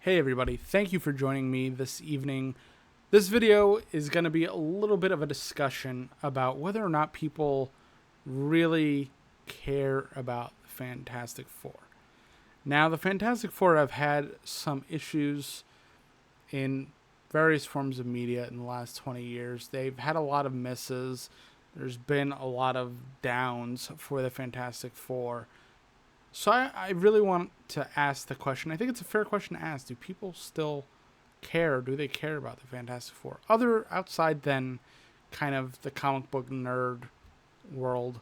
Hey everybody, thank you for joining me this evening. This video is going to be a little bit of a discussion about whether or not people really care about the Fantastic Four. Now, the Fantastic Four have had some issues in various forms of media in the last 20 years. They've had a lot of misses. There's been a lot of downs for the Fantastic Four. So I really want to ask the question. I think it's a fair question to ask. Do people still care? Do they care about the Fantastic Four? Outside than kind of the comic book nerd world,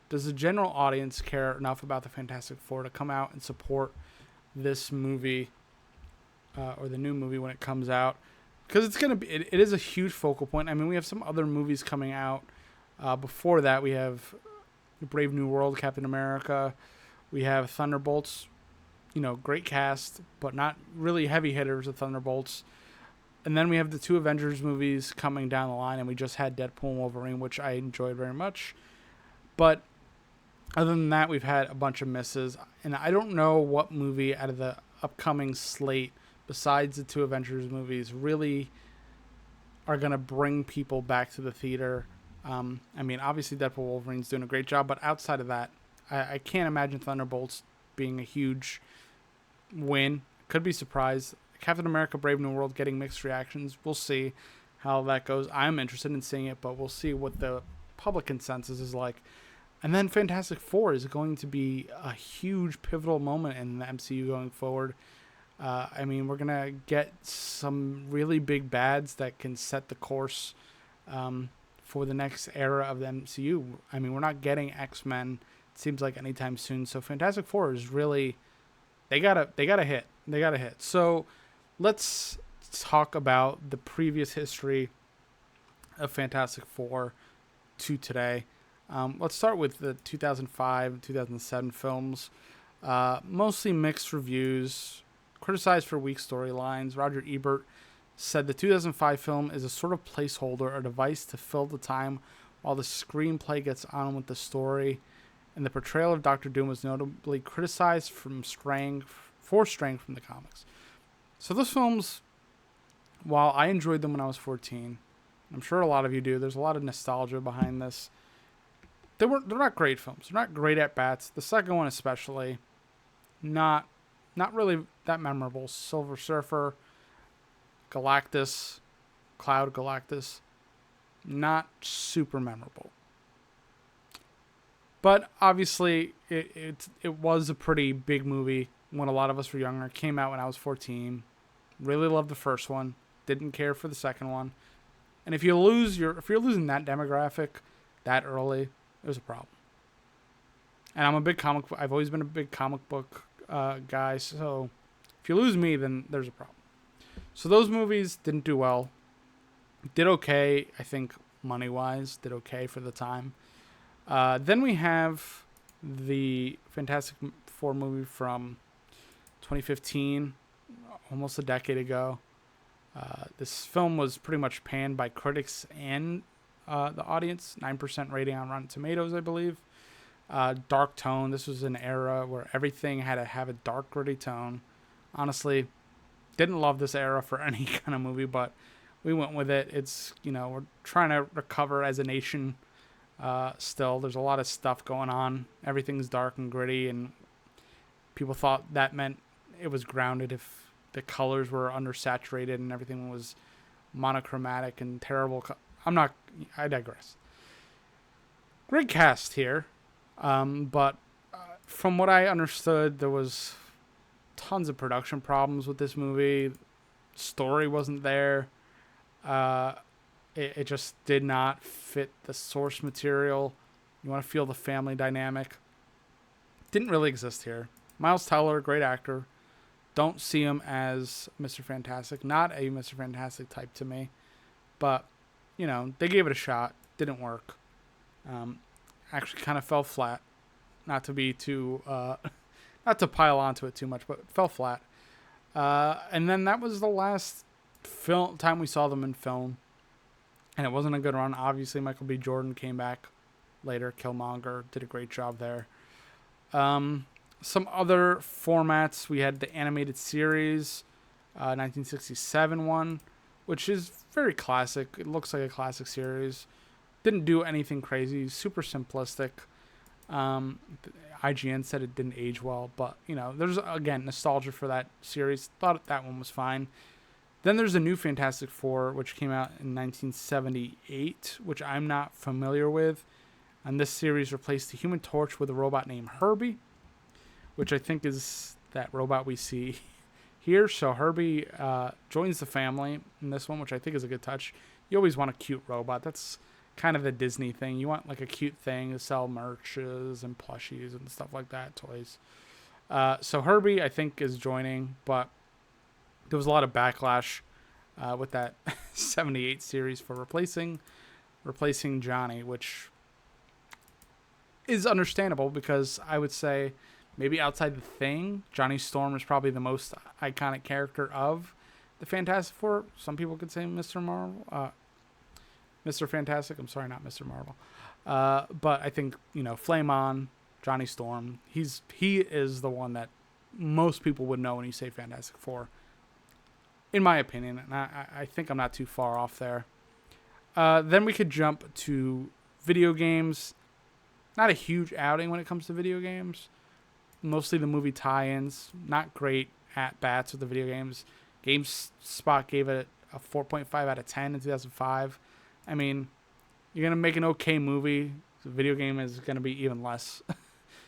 does the general audience care enough about the Fantastic Four to come out and support this movie or the new movie when it comes out? Because it's going to be, it is a huge focal point. I mean, we have some other movies coming out. Before that, we have Brave New World, Captain America. We have Thunderbolts, great cast, but not really heavy hitters of Thunderbolts. And then we have the two Avengers movies coming down the line, and we just had Deadpool and Wolverine, which I enjoyed very much. But other than that, we've had a bunch of misses. And I don't know what movie out of the upcoming slate, besides the two Avengers movies, really are going to bring people back to the theater. I mean, obviously Deadpool and Wolverine's doing a great job, but outside of that, I can't imagine Thunderbolts being a huge win. Could be surprised. Captain America Brave New World getting mixed reactions. We'll see how that goes. I'm interested in seeing it, but we'll see what the public consensus is like. And then Fantastic Four is going to be a huge pivotal moment in the MCU going forward. I mean, we're going to get some really big bads that can set the course for the next era of the MCU. I mean, we're not getting X-Men, seems like, anytime soon. So Fantastic Four is really, they gotta hit. So let's talk about the previous history of Fantastic Four to today. Let's start with the 2005 2007 films. Mostly mixed reviews, criticized for weak storylines. Roger Ebert said the 2005 film is a sort of placeholder, a device to fill the time while the screenplay gets on with the story. And the portrayal of Doctor Doom was notably criticized for straying from the comics. So those films, while I enjoyed them when I was 14, I'm sure a lot of you do, there's a lot of nostalgia behind this. They're not great films. They're not great at bats. The second one especially, not really that memorable. Silver Surfer, Galactus, Cloud Galactus, not super memorable. But obviously, it was a pretty big movie when a lot of us were younger. It came out when I was 14. Really loved the first one. Didn't care for the second one. And if you're losing that demographic that early, it was a problem. And I've always been a big comic book guy. So if you lose me, then there's a problem. So those movies didn't do well. Did okay, I think, money-wise. Did okay for the time. Then we have the Fantastic Four movie from 2015, almost a decade ago. This film was pretty much panned by critics and the audience. 9% rating on Rotten Tomatoes, I believe. Dark tone. This was an era where everything had to have a dark, gritty tone. Honestly, didn't love this era for any kind of movie, but we went with it. It's, we're trying to recover as a nation. Still, there's a lot of stuff going on. Everything's dark and gritty, and people thought that meant it was grounded if the colors were undersaturated and everything was monochromatic and terrible. I digress. Great cast here, but from what I understood, there was tons of production problems with this movie. Story wasn't there. It just did not fit the source material. You want to feel the family dynamic. Didn't really exist here. Miles Teller, great actor. Don't see him as Mr. Fantastic. Not a Mr. Fantastic type to me. But, they gave it a shot. Didn't work. Actually kind of fell flat. Not to be too, not to pile onto it too much, but fell flat. And then that was the last time we saw them in film. And it wasn't a good run. Obviously, Michael B. Jordan came back later. Killmonger did a great job there. Some other formats. We had the animated series. 1967 one, which is very classic. It looks like a classic series. Didn't do anything crazy. Super simplistic. IGN said it didn't age well, but there's again nostalgia for that series. Thought that one was fine. Then there's a new Fantastic Four, which came out in 1978, which I'm not familiar with. And this series replaced the Human Torch with a robot named Herbie, which I think is that robot we see here. So Herbie joins the family in this one, which I think is a good touch. You always want a cute robot. That's kind of the Disney thing. You want like a cute thing to sell merches and plushies and stuff like that, toys. So Herbie, I think, is joining, but there was a lot of backlash with that 78 series for replacing Johnny, which is understandable because I would say maybe outside the Thing, Johnny Storm is probably the most iconic character of the Fantastic Four. Some people could say Mr. Marvel, Mr. Fantastic. I'm sorry, not Mr. Marvel. But I think Flame On, Johnny Storm. He is the one that most people would know when you say Fantastic Four, in my opinion, and I think I'm not too far off there. Then we could jump to video games. Not a huge outing when it comes to video games. Mostly the movie tie-ins. Not great at-bats with the video games. GameSpot gave it a 4.5 out of 10 in 2005. I mean, you're going to make an okay movie. The video game is going to be even less.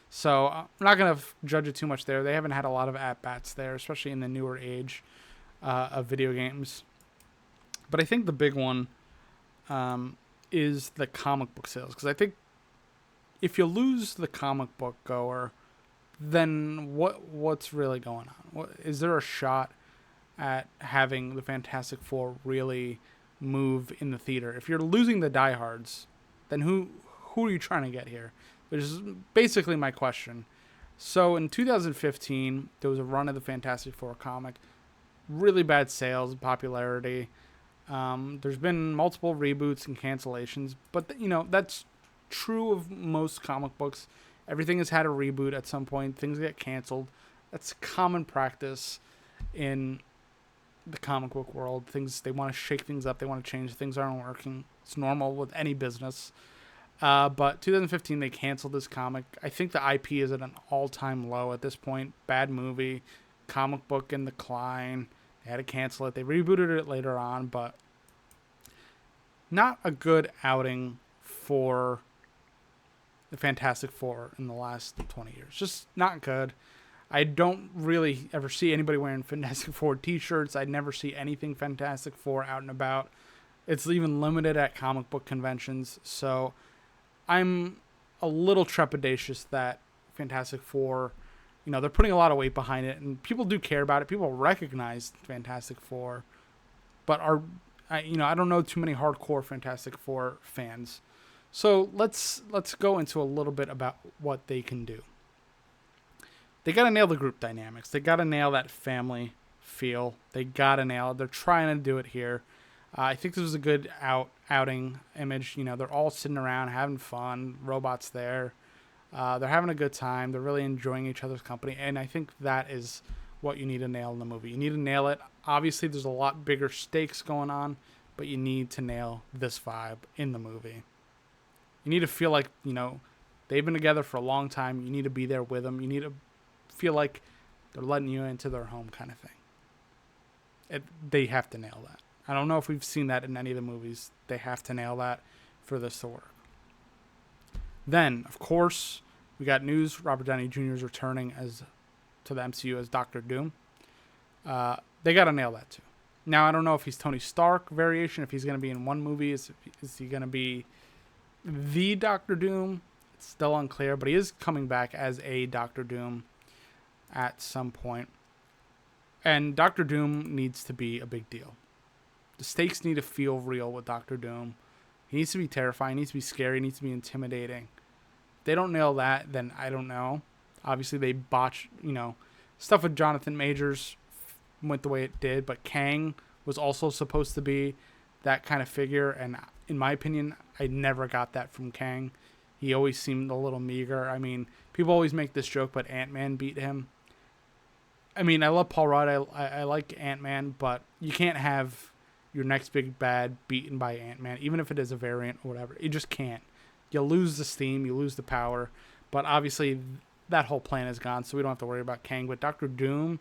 So I'm not going to judge it too much there. They haven't had a lot of at-bats there, especially in the newer age of video games. But I think the big one is the comic book sales. Because I think if you lose the comic book goer, then what's really going on? Is there a shot at having the Fantastic Four really move in the theater? If you're losing the diehards, then who are you trying to get here? Which is basically my question. So in 2015, there was a run of the Fantastic Four comic. Really bad sales, popularity. There's been multiple reboots and cancellations, but that's true of most comic books. Everything has had a reboot at some point. Things get canceled. That's common practice in the comic book world. They want to shake things up. They want to change. Things aren't working. It's normal with any business. But 2015, they canceled this comic. I think the IP is at an all-time low at this point. Bad movie. Comic book in decline. They had to cancel it. They rebooted it later on, but not a good outing for the Fantastic Four in the last 20 years. Just not good. I don't really ever see anybody wearing Fantastic Four t-shirts. I never see anything Fantastic Four out and about. It's even limited at comic book conventions. So I'm a little trepidatious that Fantastic Four, they're putting a lot of weight behind it, and people do care about it. People recognize Fantastic Four, but I don't know too many hardcore Fantastic Four fans. So let's go into a little bit about what they can do. They got to nail the group dynamics. They got to nail that family feel. They got to nail it. They're trying to do it here. I think this was a good outing image. They're all sitting around having fun. Robots there. They're having a good time. They're really enjoying each other's company. And I think that is what you need to nail in the movie. You need to nail it. Obviously, there's a lot bigger stakes going on, but you need to nail this vibe in the movie. You need to feel like, they've been together for a long time. You need to be there with them. You need to feel like they're letting you into their home kind of thing. They have to nail that. I don't know if we've seen that in any of the movies. They have to nail that for this to work. Then, of course, we got news. Robert Downey Jr. is returning to the MCU as Doctor Doom. They got to nail that too. Now, I don't know if he's Tony Stark variation, if he's going to be in one movie. Is he going to be the Doctor Doom? It's still unclear, but he is coming back as a Doctor Doom at some point. And Doctor Doom needs to be a big deal. The stakes need to feel real with Doctor Doom. He needs to be terrifying. He needs to be scary. He needs to be intimidating. If they don't nail that, then I don't know. Obviously, they botched, stuff with Jonathan Majors went the way it did, but Kang was also supposed to be that kind of figure, and in my opinion, I never got that from Kang. He always seemed a little meager. I mean, people always make this joke, but Ant-Man beat him. I mean, I love Paul Rudd. I like Ant-Man, but you can't have your next big bad beaten by Ant-Man, even if it is a variant or whatever. You just can't. You lose the steam, you lose the power. But obviously, that whole plan is gone, so we don't have to worry about Kang. But Doctor Doom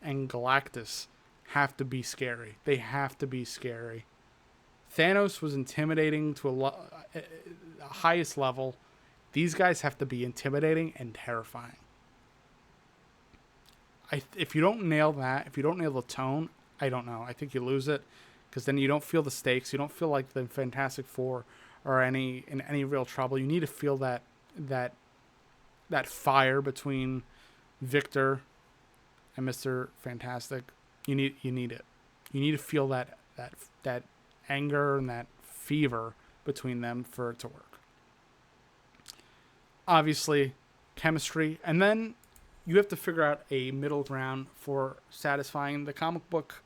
and Galactus have to be scary. They have to be scary. Thanos was intimidating to a highest level. These guys have to be intimidating and terrifying. If you don't nail that, if you don't nail the tone, I don't know. I think you lose it because then you don't feel the stakes. You don't feel like the Fantastic Four are in any real trouble. You need to feel that fire between Victor and Mr. Fantastic. You need it. You need to feel that anger and that fever between them for it to work. Obviously, chemistry, and then you have to figure out a middle ground for satisfying the comic book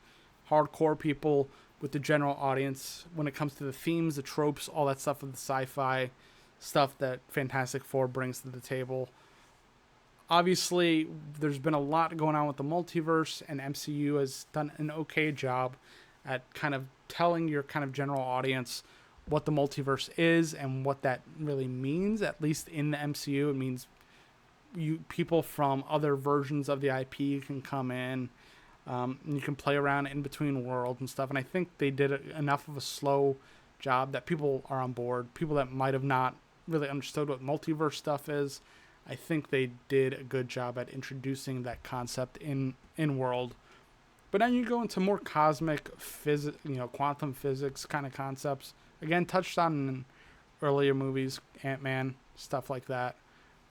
hardcore people with the general audience when it comes to the themes, the tropes, all that stuff of the sci-fi stuff that Fantastic Four brings to the table. Obviously, there's been a lot going on with the multiverse, and MCU has done an okay job at kind of telling your kind of general audience what the multiverse is and what that really means. At least in the MCU, it means people from other versions of the IP can come in. And you can play around in between worlds and stuff. And I think they did enough of a slow job that people are on board. People that might have not really understood what multiverse stuff is, I think they did a good job at introducing that concept in world. But then you go into more cosmic physics, quantum physics kind of concepts. Again, touched on in earlier movies, Ant-Man, stuff like that.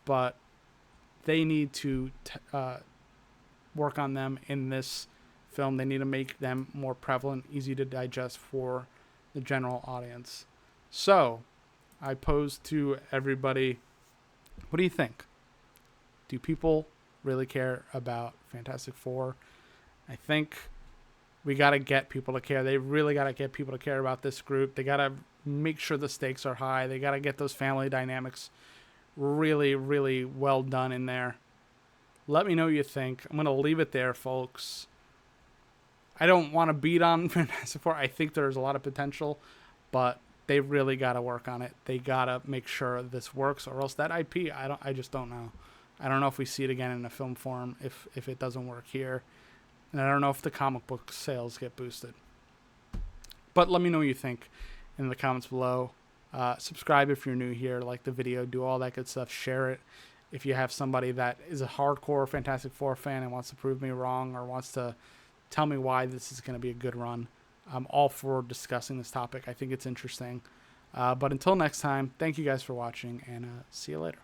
But they need to work on them in this film. They need to make them more prevalent, easy to digest for the general audience. So, I pose to everybody, what do you think? Do people really care about Fantastic Four? I think we got to get people to care. They really got to get people to care about this group. They got to make sure the stakes are high. They got to get those family dynamics really, really well done in there. Let me know what you think. I'm going to leave it there, folks. I don't want to beat on Fantastic Four. I think there's a lot of potential, but they really got to work on it. They got to make sure this works, or else that IP, I just don't know. I don't know if we see it again in a film form if it doesn't work here. And I don't know if the comic book sales get boosted. But let me know what you think in the comments below. Subscribe if you're new here. Like the video. Do all that good stuff. Share it. If you have somebody that is a hardcore Fantastic Four fan and wants to prove me wrong or wants to tell me why this is going to be a good run, I'm all for discussing this topic. I think it's interesting. But until next time, thank you guys for watching, and see you later.